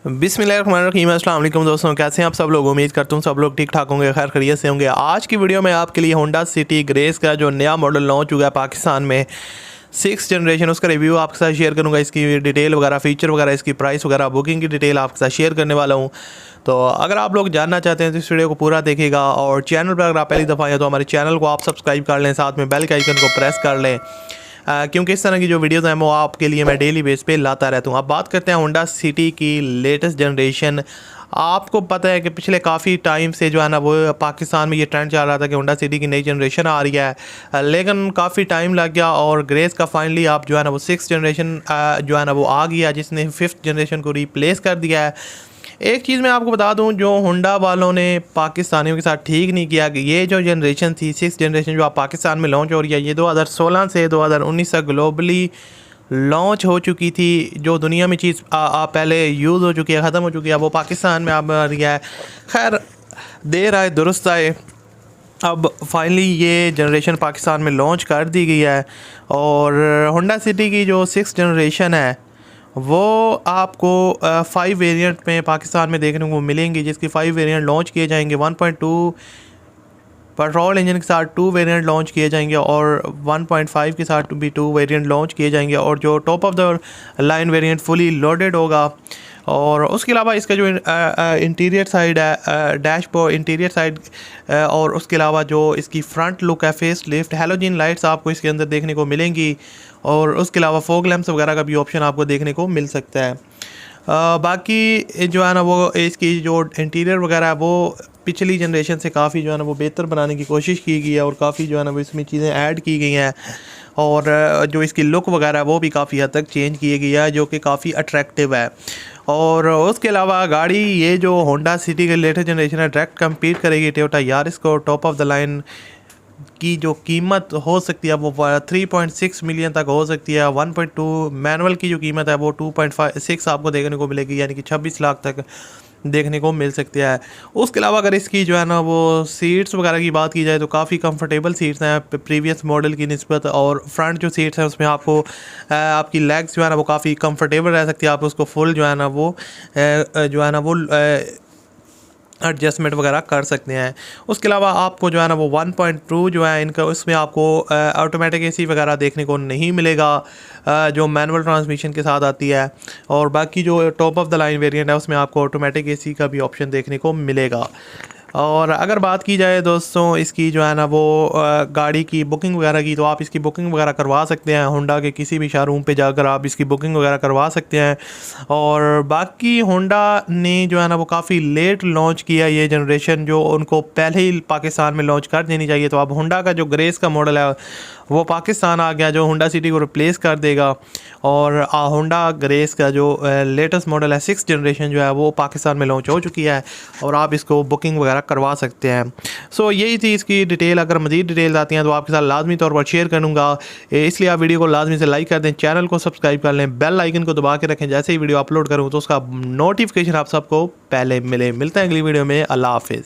बिस्मिल्लाहिर्रहमानिर्रहीम। अस्सलाम वालेकुम दोस्तों, कैसे हैं आप सब लोग। उम्मीद करता हूँ सब लोग ठीक ठाक होंगे, खैर खैरियत से होंगे। आज की वीडियो में आपके लिए होंडा सिटी ग्रेस का जो नया मॉडल लॉन्च हुआ है पाकिस्तान में 6th जनरेशन, उसका रिव्यू आपके साथ शेयर करूँगा। इसकी डिटेल वगैरह, फीचर वगैरह, इसकी प्राइस वगैरह, बुकिंग की डिटेल आपके साथ शेयर करने वाला हूँ। तो अगर आप लोग जानना चाहते हैं तो इस वीडियो को पूरा देखिएगा। और चैनल पर अगर आप पहली दफ़ा आए तो हमारे चैनल को आप सब्सक्राइब कर लें, साथ में बेल के आइकन को प्रेस कर लें, क्योंकि इस तरह की जो वीडियोज़ हैं वो आपके लिए मैं डेली बेस पे लाता रहता हूँ। अब बात करते हैं होंडा सिटी की लेटेस्ट जनरेशन। आपको पता है कि पिछले काफ़ी टाइम से जो है ना वो पाकिस्तान में ये ट्रेंड चल रहा था कि होंडा सिटी की नई जनरेशन आ रही है, लेकिन काफ़ी टाइम लग गया और ग्रेस का फाइनली आप जो है ना वो 6th जनरेशन जो है ना वो आ गया, जिसने 5th जनरेशन को रिप्लेस कर दिया है। एक चीज़ मैं आपको बता दूं, जो होंडा वालों ने पाकिस्तानियों के साथ ठीक नहीं किया कि ये जो जनरेशन थी 6th जनरेशन जो आप पाकिस्तान में लॉन्च हो रही है, ये 2016 से 2019 तक ग्लोबली लॉन्च हो चुकी थी। जो दुनिया में चीज़ पहले यूज़ हो चुकी है, ख़त्म हो चुकी है, वो पाकिस्तान में अब आ रही है। खैर देर आए दुरुस्त आए, अब फाइनली ये जनरेशन पाकिस्तान में लॉन्च कर दी गई है। और होंडा सिटी की जो 6th जनरेशन है वो आपको 5 वेरिएंट में पाकिस्तान में देखने को मिलेंगी, जिसकी 5 वेरिएंट लॉन्च किए जाएंगे। 1.2 पेट्रोल इंजन के साथ 2 वेरिएंट लॉन्च किए जाएंगे और 1.5 के साथ भी 2 वेरिएंट लॉन्च किए जाएंगे। और जो top of the line variant fully loaded होगा। और उसके अलावा इसका जो इंटीरियर साइड है, डैशबोर्ड इंटीरियर साइड, और उसके अलावा जो इसकी फ्रंट लुक है, फेस लिफ्ट, हैलोजन लाइट्स आपको इसके अंदर देखने को मिलेंगी। और उसके अलावा फॉग लैंप्स वगैरह का भी ऑप्शन आपको देखने को मिल सकता है। बाकी जो है ना वो इसकी जो इंटीरियर वगैरह है वो पिछली जनरेशन से काफ़ी जो है ना वो बेहतर बनाने की कोशिश की गई है और काफ़ी जो है ना वो इसमें चीज़ें ऐड की गई हैं। और जो इसकी लुक वगैरह है वो भी काफ़ी हद तक चेंज की गई है, जो कि काफ़ी अट्रैक्टिव है। और उसके अलावा गाड़ी ये जो होंडा सिटी के लेटेस्ट जनरेशन है डायरेक्ट कम्पीट करेगी टोयोटा यारिस को। टॉप ऑफ द लाइन की जो कीमत हो सकती है वो 3.6 मिलियन तक हो सकती है। 1.2 मैनुअल की जो कीमत है वो 2.6 आपको देखने को मिलेगी, यानी कि 26 लाख तक देखने को मिल सकती है। उसके अलावा अगर इसकी जो है ना वो सीट्स वगैरह की बात की जाए तो काफ़ी कंफर्टेबल सीट्स हैं प्रीवियस मॉडल की निस्बत। और फ्रंट जो सीट्स हैं उसमें आपको आपकी लेग्स जो है ना वो काफ़ी कंफर्टेबल रह सकती है। आप उसको फुल जो है ना वो एडजस्टमेंट वगैरह कर सकते हैं। उसके अलावा आपको जो है ना वो 1.2 जो है इनका, उसमें आपको ऑटोमेटिक एसी वगैरह देखने को नहीं मिलेगा, जो मैनुअल ट्रांसमिशन के साथ आती है। और बाकी जो top of the line variant है उसमें आपको ऑटोमेटिक एसी का भी ऑप्शन देखने को मिलेगा। और अगर बात की जाए दोस्तों इसकी जो है ना वो गाड़ी की बुकिंग वगैरह की, तो आप इसकी बुकिंग वगैरह करवा सकते हैं। होंडा के किसी भी शोरूम पे जाकर आप इसकी बुकिंग वगैरह करवा सकते हैं। और बाकी होंडा ने जो है ना वो काफ़ी लेट लॉन्च किया ये जनरेशन, जो उनको पहले ही पाकिस्तान में लॉन्च कर देनी चाहिए। तो अब होंडा का जो ग्रेस का मॉडल है वो पाकिस्तान आ गया, जो होंडा सिटी को रिप्लेस कर देगा। और होंडा ग्रेस का जो लेटेस्ट मॉडल है 6th जनरेशन जो है वो पाकिस्तान में लॉन्च हो चुकी है और आप इसको बुकिंग वगैरह करवा सकते हैं। सो यही थी इसकी डिटेल। अगर मज़ीद डिटेल्स आती हैं तो आपके साथ लाजमी तौर पर शेयर करूँगा, इसलिए आप वीडियो को लाजमी से लाइक कर दें, चैनल को सब्सक्राइब कर लें, बेल आइकन को दबा के रखें। जैसे ही वीडियो अपलोड करूँ तो उसका नोटिफिकेशन आप सबको पहले मिलते हैं अगली वीडियो में। अल्लाह हाफिज़।